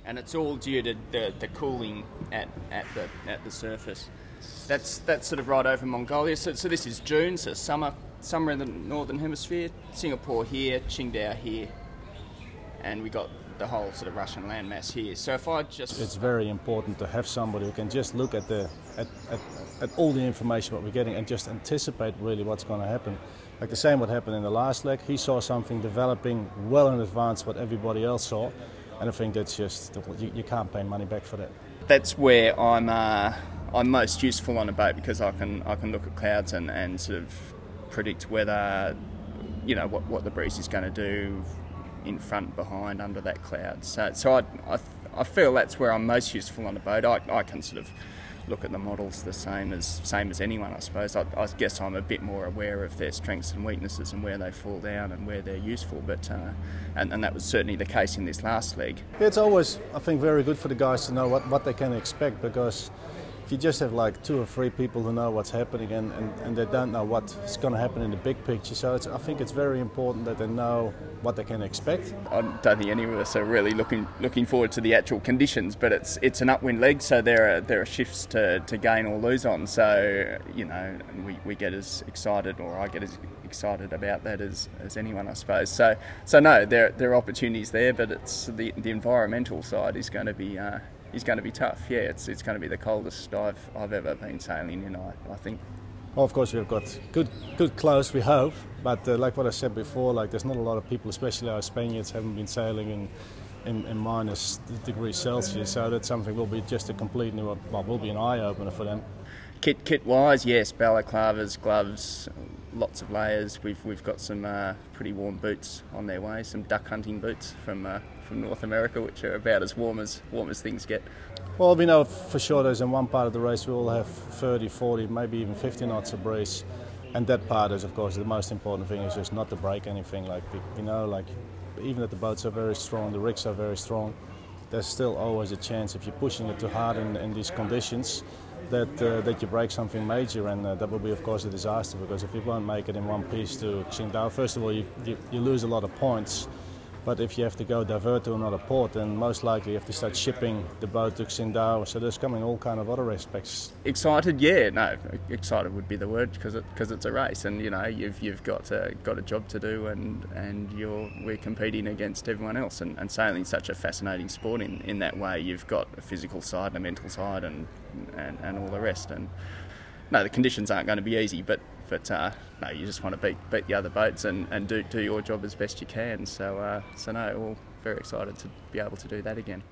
and it's all due to the cooling at the surface. That's sort of right over Mongolia. So this is June, so summer in the northern hemisphere. Singapore here, Qingdao here, and we got the whole sort of Russian landmass here. So if I just... It's very important to have somebody who can just look at all the information what we're getting and just anticipate really what's going to happen. Like the same what happened in the last leg. He saw something developing well in advance what everybody else saw, and I think that's just, you can't pay money back for that. That's where I'm most useful on a boat, because I can look at clouds and sort of predict whether, you know, what the breeze is going to do in front, behind, under that cloud. So I feel that's where I'm most useful on a boat. I can sort of look at the models the same as anyone, I suppose. I guess I'm a bit more aware of their strengths and weaknesses and where they fall down and where they're useful. But and that was certainly the case in this last leg. It's always, I think, very good for the guys to know what they can expect, because if you just have like 2 or 3 people who know what's happening and they don't know what's going to happen in the big picture, so I think it's very important that they know what they can expect. I don't think any of us are really looking forward to the actual conditions, but it's an upwind leg, so there are shifts to gain or lose on. So, you know, we get as excited, or I get as excited about that as anyone, I suppose. So no, there are opportunities there, but it's the environmental side is going to be tough. Yeah, it's going to be the coldest I've ever been sailing in, I think. Well, of course, we've got good clothes, we hope, but like what I said before, like there's not a lot of people, especially our Spaniards, haven't been sailing in minus degrees Celsius, so that's something will be just a complete new, will be an eye-opener for them. Kit-wise, yes, balaclavas, gloves, lots of layers. We've got some pretty warm boots on their way, some duck hunting boots from North America, which are about as warm as things get. Well, we know for sure there's in one part of the race we will have 30, 40, maybe even 50 knots of breeze, and that part is, of course, the most important thing is just not to break anything. Like, you know, like even if the boats are very strong, the rigs are very strong, there's still always a chance if you're pushing it too hard in these conditions that you break something major, and that will be, of course, a disaster, because if you won't make it in one piece to Qingdao, first of all, you lose a lot of points. But if you have to go divert to another port, then most likely you have to start shipping the boat to Qingdao. So there's coming all kind of other aspects. Excited, yeah. No, excited would be the word, because it's a race, and you know you've got a job to do, and we're competing against everyone else. And sailing's such a fascinating sport in that way. You've got a physical side and a mental side, and all the rest. And no, the conditions aren't going to be easy, but no, you just want to beat the other boats and do your job as best you can. So no, we're all very excited to be able to do that again.